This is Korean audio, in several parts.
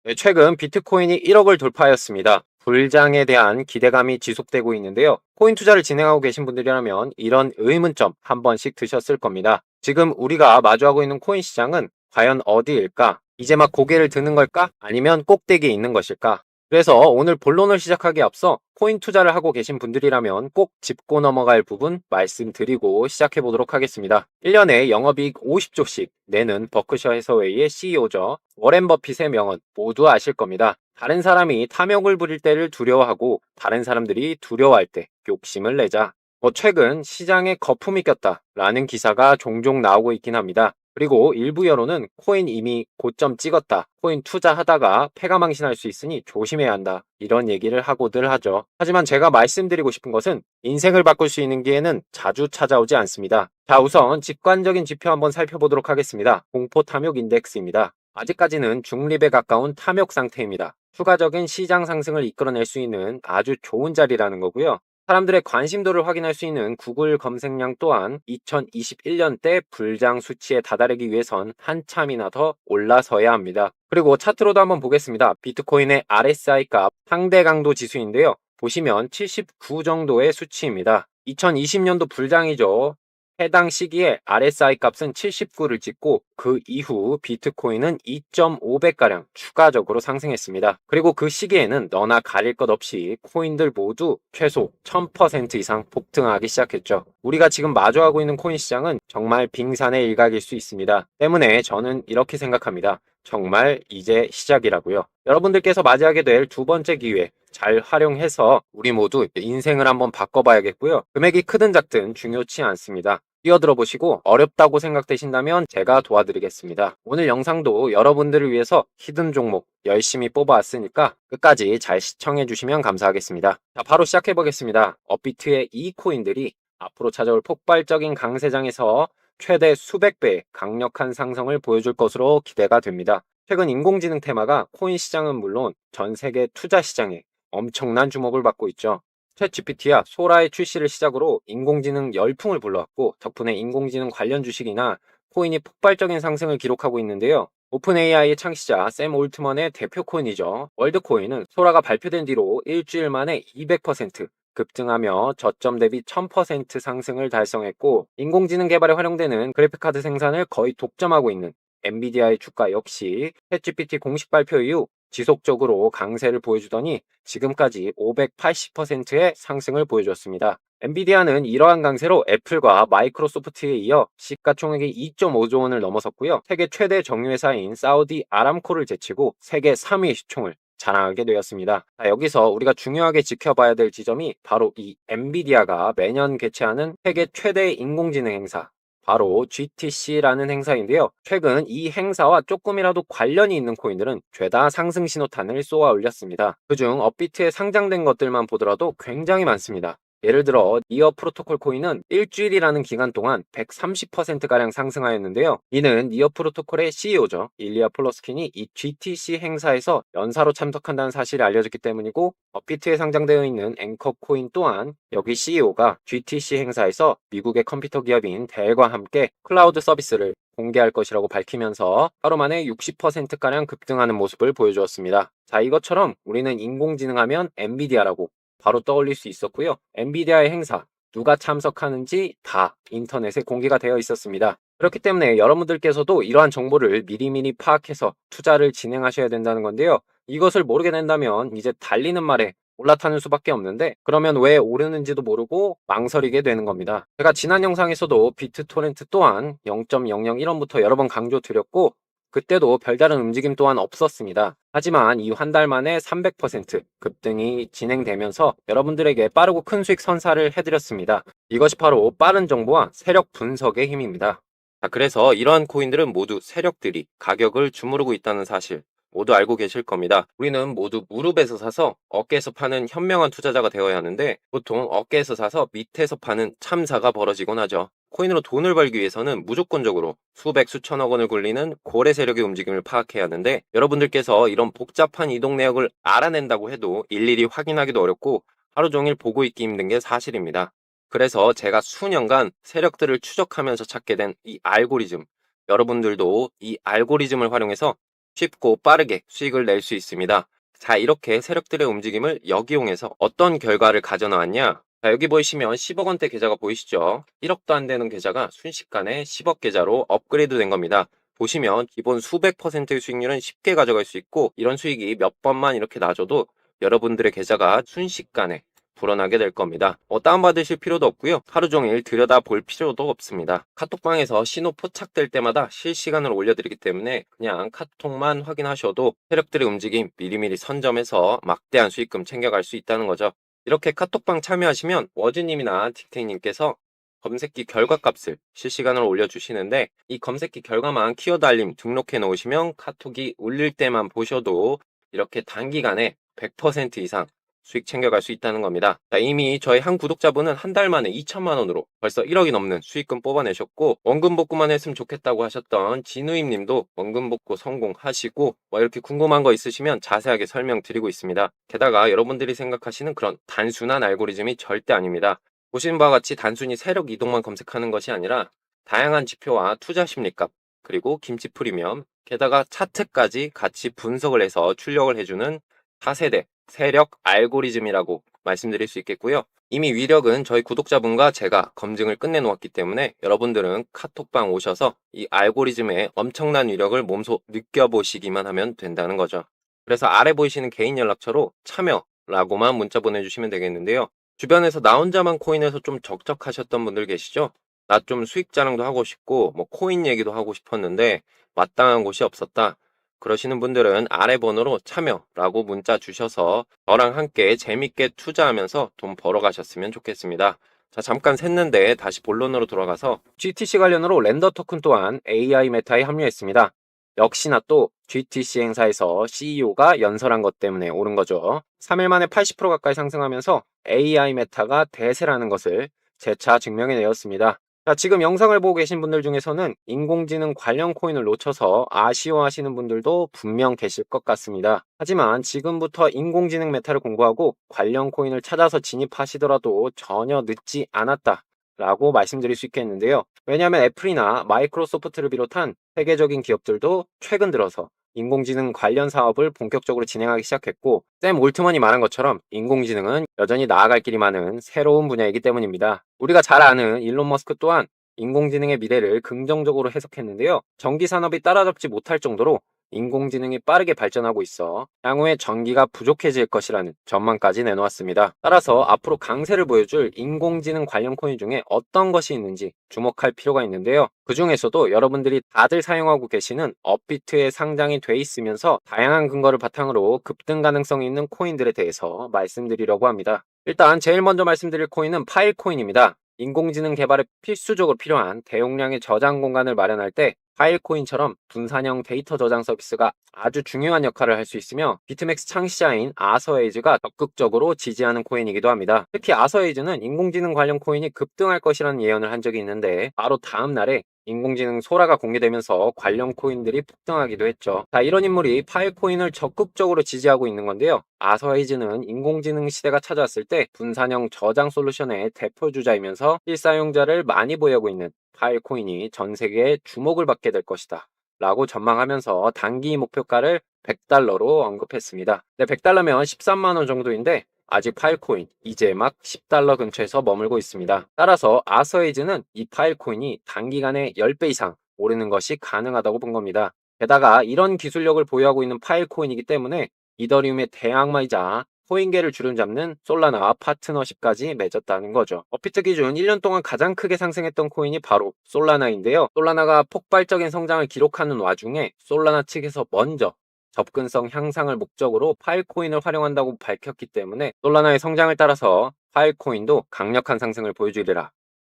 네, 최근 비트코인이 1억을 돌파하였습니다. 불장에 대한 기대감이 지속되고 있는데요. 코인 투자를 진행하고 계신 분들이라면 이런 의문점 한 번씩 드셨을 겁니다. 지금 우리가 마주하고 있는 코인 시장은 과연 어디일까? 이제 막 고개를 드는 걸까? 아니면 꼭대기에 있는 것일까? 그래서 오늘 본론을 시작하기에 앞서 코인 투자를 하고 계신 분들이라면 꼭 짚고 넘어갈 부분 말씀드리고 시작해 보도록 하겠습니다. 1년에 영업이익 50조씩 내는 버크셔 해서웨이의 CEO죠. 워렌 버핏의 명언 모두 아실 겁니다. 다른 사람이 탐욕을 부릴 때를 두려워하고 다른 사람들이 두려워할 때 욕심을 내자. 최근 시장에 거품이 꼈다라는 기사가 종종 나오고 있긴 합니다. 그리고 일부 여론은 코인 이미 고점 찍었다. 코인 투자하다가 패가망신할 수 있으니 조심해야 한다. 이런 얘기를 하고들 하죠. 하지만 제가 말씀드리고 싶은 것은 인생을 바꿀 수 있는 기회는 자주 찾아오지 않습니다. 자, 우선 직관적인 지표 한번 살펴보도록 하겠습니다. 공포 탐욕 인덱스입니다. 아직까지는 중립에 가까운 탐욕 상태입니다. 추가적인 시장 상승을 이끌어낼 수 있는 아주 좋은 자리라는 거고요. 사람들의 관심도를 확인할 수 있는 구글 검색량 또한 2021년대 불장 수치에 다다르기 위해선 한참이나 더 올라서야 합니다. 그리고 차트로도 한번 보겠습니다. 비트코인의 RSI 값 상대 강도 지수인데요. 보시면 79 정도의 수치입니다. 2020년도 불장이죠. 해당 시기에 RSI 값은 79를 찍고 그 이후 비트코인은 2.5배가량 추가적으로 상승했습니다. 그리고 그 시기에는 너나 가릴 것 없이 코인들 모두 최소 1000% 이상 폭등하기 시작했죠. 우리가 지금 마주하고 있는 코인 시장은 정말 빙산의 일각일 수 있습니다. 때문에 저는 이렇게 생각합니다. 정말 이제 시작이라고요. 여러분들께서 맞이하게 될 두 번째 기회 잘 활용해서 우리 모두 인생을 한번 바꿔봐야겠고요. 금액이 크든 작든 중요치 않습니다. 뛰어들어 보시고 어렵다고 생각되신다면 제가 도와드리겠습니다. 오늘 영상도 여러분들을 위해서 히든 종목 열심히 뽑아왔으니까 끝까지 잘 시청해 주시면 감사하겠습니다. 자, 바로 시작해 보겠습니다. 업비트의 이 코인들이 앞으로 찾아올 폭발적인 강세장에서 최대 수백 배의 강력한 상승을 보여줄 것으로 기대가 됩니다. 최근 인공지능 테마가 코인 시장은 물론 전 세계 투자 시장에 엄청난 주목을 받고 있죠. 챗GPT야 소라의 출시를 시작으로 인공지능 열풍을 불러왔고 덕분에 인공지능 관련 주식이나 코인이 폭발적인 상승을 기록하고 있는데요. 오픈 AI의 창시자 샘 올트먼의 대표 코인이죠. 월드코인은 소라가 발표된 뒤로 일주일 만에 200% 급등하며 저점 대비 1000% 상승을 달성했고 인공지능 개발에 활용되는 그래픽카드 생산을 거의 독점하고 있는 엔비디아의 주가 역시 챗GPT 공식 발표 이후 지속적으로 강세를 보여주더니 지금까지 580%의 상승을 보여줬습니다. 엔비디아는 이러한 강세로 애플과 마이크로소프트에 이어 시가총액이 2.5조 원을 넘어섰고요. 세계 최대 정유회사인 사우디 아람코를 제치고 세계 3위 시총을 자랑하게 되었습니다. 여기서 우리가 중요하게 지켜봐야 될 지점이 바로 이 엔비디아가 매년 개최하는 세계 최대 인공지능 행사 바로 GTC라는 행사인데요. 최근 이 행사와 조금이라도 관련이 있는 코인들은 죄다 상승 신호탄을 쏘아 올렸습니다. 그중 업비트에 상장된 것들만 보더라도 굉장히 많습니다. 예를 들어 니어 프로토콜 코인은 일주일이라는 기간 동안 130%가량 상승하였는데요. 이는 니어 프로토콜의 CEO죠. 일리아 플러스킨이 이 GTC 행사에서 연사로 참석한다는 사실이 알려졌기 때문이고 업비트에 상장되어 있는 앵커 코인 또한 여기 CEO가 GTC 행사에서 미국의 컴퓨터 기업인 델과 함께 클라우드 서비스를 공개할 것이라고 밝히면서 하루 만에 60%가량 급등하는 모습을 보여주었습니다. 자, 이것처럼 우리는 인공지능 하면 엔비디아라고 바로 떠올릴 수 있었고요. 엔비디아의 행사, 누가 참석하는지 다 인터넷에 공개가 되어 있었습니다. 그렇기 때문에 여러분들께서도 이러한 정보를 미리미리 파악해서 투자를 진행하셔야 된다는 건데요. 이것을 모르게 된다면 이제 달리는 말에 올라타는 수밖에 없는데 그러면 왜 오르는지도 모르고 망설이게 되는 겁니다. 제가 지난 영상에서도 비트토렌트 또한 0.001원부터 여러 번 강조드렸고 그때도 별다른 움직임 또한 없었습니다. 하지만 이 한 달 만에 300% 급등이 진행되면서 여러분들에게 빠르고 큰 수익 선사를 해드렸습니다. 이것이 바로 빠른 정보와 세력 분석의 힘입니다. 자, 그래서 이러한 코인들은 모두 세력들이 가격을 주무르고 있다는 사실 모두 알고 계실 겁니다. 우리는 모두 무릎에서 사서 어깨에서 파는 현명한 투자자가 되어야 하는데 보통 어깨에서 사서 밑에서 파는 참사가 벌어지곤 하죠. 코인으로 돈을 벌기 위해서는 무조건적으로 수백 수천억 원을 굴리는 고래 세력의 움직임을 파악해야 하는데 여러분들께서 이런 복잡한 이동 내역을 알아낸다고 해도 일일이 확인하기도 어렵고 하루 종일 보고 있기 힘든 게 사실입니다. 그래서 제가 수년간 세력들을 추적하면서 찾게 된 이 알고리즘 여러분들도 이 알고리즘을 활용해서 쉽고 빠르게 수익을 낼 수 있습니다. 자, 이렇게 세력들의 움직임을 역이용해서 어떤 결과를 가져나왔냐? 자, 여기 보이시면 10억 원대 계좌가 보이시죠? 1억도 안 되는 계좌가 순식간에 10억 계좌로 업그레이드 된 겁니다. 보시면 기본 수백 %의 수익률은 쉽게 가져갈 수 있고, 이런 수익이 몇 번만 이렇게 나줘도 여러분들의 계좌가 순식간에 불어나게 될 겁니다. 다운받으실 필요도 없고요. 하루 종일 들여다볼 필요도 없습니다. 카톡방에서 신호 포착될 때마다 실시간으로 올려드리기 때문에 그냥 카톡만 확인하셔도 세력들의 움직임 미리미리 선점해서 막대한 수익금 챙겨갈 수 있다는 거죠. 이렇게 카톡방 참여하시면 워즈님이나 틱테이님께서 검색기 결과값을 실시간으로 올려주시는데, 이 검색기 결과만 키워드 알림 등록해 놓으시면 카톡이 울릴 때만 보셔도 이렇게 단기간에 100% 이상 수익 챙겨갈 수 있다는 겁니다. 자, 이미 저희 한 구독자분은 한 달 만에 2천만 원으로 벌써 1억이 넘는 수익금 뽑아내셨고, 원금 복구만 했으면 좋겠다고 하셨던 진우임 님도 원금 복구 성공하시고, 이렇게 궁금한 거 있으시면 자세하게 설명드리고 있습니다. 게다가 여러분들이 생각하시는 그런 단순한 알고리즘이 절대 아닙니다. 보시는 바와 같이 단순히 세력 이동만 검색하는 것이 아니라 다양한 지표와 투자 심리값, 그리고 김치 프리미엄, 게다가 차트까지 같이 분석을 해서 출력을 해주는 4세대 세력 알고리즘이라고 말씀드릴 수 있겠고요. 이미 위력은 저희 구독자분과 제가 검증을 끝내놓았기 때문에 여러분들은 카톡방 오셔서 이 알고리즘의 엄청난 위력을 몸소 느껴보시기만 하면 된다는 거죠. 그래서 아래 보이시는 개인 연락처로 참여라고만 문자 보내주시면 되겠는데요. 주변에서 나 혼자만 코인에서 좀 적적하셨던 분들 계시죠? 나 좀 수익 자랑도 하고 싶고 코인 얘기도 하고 싶었는데 마땅한 곳이 없었다. 그러시는 분들은 아래 번호로 참여라고 문자 주셔서 저랑 함께 재밌게 투자하면서 돈 벌어 가셨으면 좋겠습니다. 자, 잠깐 샜는데 다시 본론으로 돌아가서 GTC 관련으로 렌더 토큰 또한 AI 메타에 합류했습니다. 역시나 또 GTC 행사에서 CEO가 연설한 것 때문에 오른 거죠. 3일 만에 80% 가까이 상승하면서 AI 메타가 대세라는 것을 재차 증명해내었습니다. 자, 지금 영상을 보고 계신 분들 중에서는 인공지능 관련 코인을 놓쳐서 아쉬워하시는 분들도 분명 계실 것 같습니다. 하지만 지금부터 인공지능 메타를 공부하고 관련 코인을 찾아서 진입하시더라도 전혀 늦지 않았다 라고 말씀드릴 수 있겠는데요. 왜냐하면 애플이나 마이크로소프트를 비롯한 세계적인 기업들도 최근 들어서 인공지능 관련 사업을 본격적으로 진행하기 시작했고, 샘 올트먼이 말한 것처럼 인공지능은 여전히 나아갈 길이 많은 새로운 분야이기 때문입니다. 우리가 잘 아는 일론 머스크 또한 인공지능의 미래를 긍정적으로 해석했는데요. 전기 산업이 따라잡지 못할 정도로 인공지능이 빠르게 발전하고 있어 향후에 전기가 부족해질 것이라는 전망까지 내놓았습니다. 따라서 앞으로 강세를 보여줄 인공지능 관련 코인 중에 어떤 것이 있는지 주목할 필요가 있는데요. 그 중에서도 여러분들이 다들 사용하고 계시는 업비트에 상장이 돼 있으면서 다양한 근거를 바탕으로 급등 가능성이 있는 코인들에 대해서 말씀드리려고 합니다. 일단 제일 먼저 말씀드릴 코인은 파일코인입니다. 인공지능 개발에 필수적으로 필요한 대용량의 저장 공간을 마련할 때 파일코인처럼 분산형 데이터 저장 서비스가 아주 중요한 역할을 할 수 있으며, 비트맥스 창시자인 아서에이즈가 적극적으로 지지하는 코인이기도 합니다. 특히 아서에이즈는 인공지능 관련 코인이 급등할 것이라는 예언을 한 적이 있는데, 바로 다음 날에 인공지능 소라가 공개되면서 관련 코인들이 폭등하기도 했죠. 자, 이런 인물이 파일코인을 적극적으로 지지하고 있는 건데요. 아서에이즈는 인공지능 시대가 찾아왔을 때 분산형 저장 솔루션의 대표주자이면서 실사용자를 많이 보유하고 있는 파일코인이 전 세계에 주목을 받게 될 것이다 라고 전망하면서 단기 목표가를 $100로 언급했습니다. 네, $100면 13만 원 정도인데 아직 파일코인 이제 막 $10 근처에서 머물고 있습니다. 따라서 아서에이즈는 이 파일코인이 단기간에 10배 이상 오르는 것이 가능하다고 본 겁니다. 게다가 이런 기술력을 보유하고 있는 파일코인이기 때문에 이더리움의 대항마이자 코인계를 주름잡는 솔라나와 파트너십까지 맺었다는 거죠. 업비트 기준 1년 동안 가장 크게 상승했던 코인이 바로 솔라나인데요. 솔라나가 폭발적인 성장을 기록하는 와중에 솔라나 측에서 먼저 접근성 향상을 목적으로 파일코인을 활용한다고 밝혔기 때문에 솔라나의 성장을 따라서 파일코인도 강력한 상승을 보여주리라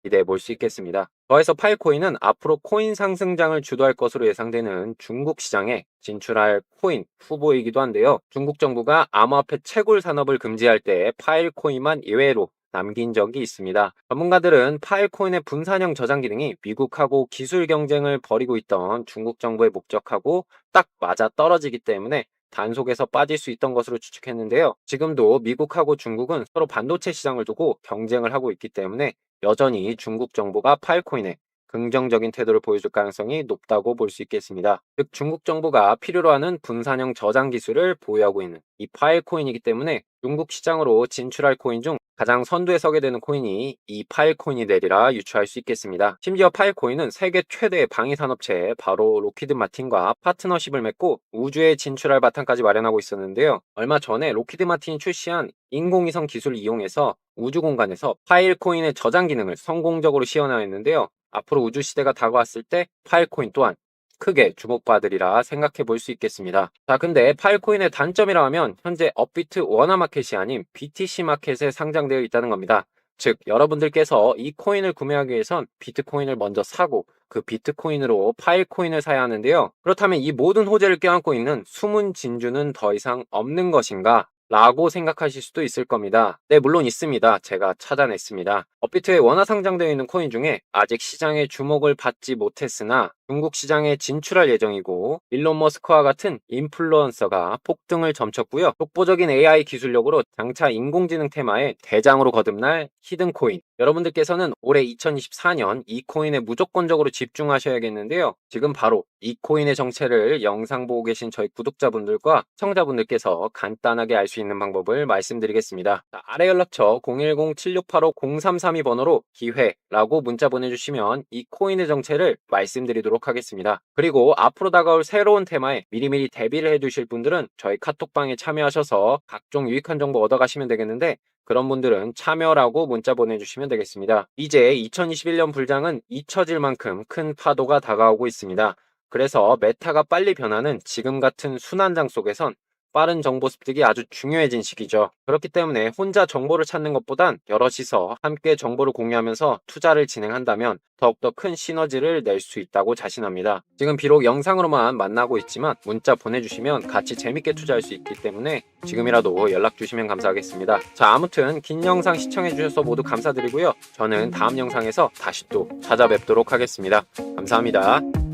기대해 볼 수 있겠습니다. 더해서 파일코인은 앞으로 코인 상승장을 주도할 것으로 예상되는 중국 시장에 진출할 코인 후보이기도 한데요. 중국 정부가 암호화폐 채굴 산업을 금지할 때 파일코인만 예외로 남긴 적이 있습니다. 전문가들은 파일코인의 분산형 저장 기능이 미국하고 기술 경쟁을 벌이고 있던 중국 정부의 목적하고 딱 맞아 떨어지기 때문에 단속에서 빠질 수 있던 것으로 추측했는데요. 지금도 미국하고 중국은 서로 반도체 시장을 두고 경쟁을 하고 있기 때문에 여전히 중국 정부가 파일코인에 긍정적인 태도를 보여줄 가능성이 높다고 볼 수 있겠습니다. 즉 중국 정부가 필요로 하는 분산형 저장 기술을 보유하고 있는 이 파일 코인이기 때문에 중국 시장으로 진출할 코인 중 가장 선두에 서게 되는 코인이 이 파일 코인이 되리라 유추할 수 있겠습니다. 심지어 파일 코인은 세계 최대의 방위 산업체 바로 로키드 마틴과 파트너십을 맺고 우주에 진출할 바탕까지 마련하고 있었는데요. 얼마 전에 로키드 마틴이 출시한 인공위성 기술을 이용해서 우주 공간에서 파일 코인의 저장 기능을 성공적으로 시연하였는데요. 앞으로 우주 시대가 다가왔을 때 파일 코인 또한 크게 주목받으리라 생각해 볼 수 있겠습니다. 자, 근데 파일코인의 단점이라 하면 현재 업비트 원화 마켓이 아닌 BTC 마켓에 상장되어 있다는 겁니다. 즉, 여러분들께서 이 코인을 구매하기 위해선 비트코인을 먼저 사고 그 비트코인으로 파일코인을 사야 하는데요. 그렇다면 이 모든 호재를 껴안고 있는 숨은 진주는 더 이상 없는 것인가? 라고 생각하실 수도 있을 겁니다. 네, 물론 있습니다. 제가 찾아냈습니다. 업비트에 원화 상장되어 있는 코인 중에 아직 시장의 주목을 받지 못했으나 중국 시장에 진출할 예정이고 일론 머스크와 같은 인플루언서가 폭등을 점쳤고요. 독보적인 AI 기술력으로 장차 인공지능 테마의 대장으로 거듭날 히든코인. 여러분들께서는 올해 2024년 이 코인에 무조건적으로 집중하셔야겠는데요. 지금 바로 이 코인의 정체를 영상 보고 계신 저희 구독자분들과 시청자분들께서 간단하게 알 수 있는 방법을 말씀드리겠습니다. 아래 연락처 010-7685-0332번호로 기회라고 문자 보내주시면 이 코인의 정체를 말씀드리도록 하겠습니다. 그리고 앞으로 다가올 새로운 테마에 미리미리 대비를 해두실 분들은 저희 카톡방에 참여하셔서 각종 유익한 정보 얻어가시면 되겠는데 그런 분들은 참여라고 문자 보내주시면 되겠습니다. 이제 2021년 불장은 잊혀질 만큼 큰 파도가 다가오고 있습니다. 그래서 메타가 빨리 변하는 지금 같은 순환장 속에선 빠른 정보 습득이 아주 중요해진 시기죠. 그렇기 때문에 혼자 정보를 찾는 것보단 여럿이서 함께 정보를 공유하면서 투자를 진행한다면 더욱더 큰 시너지를 낼 수 있다고 자신합니다. 지금 비록 영상으로만 만나고 있지만 문자 보내주시면 같이 재밌게 투자할 수 있기 때문에 지금이라도 연락 주시면 감사하겠습니다. 자, 아무튼 긴 영상 시청해주셔서 모두 감사드리고요. 저는 다음 영상에서 다시 또 찾아뵙도록 하겠습니다. 감사합니다.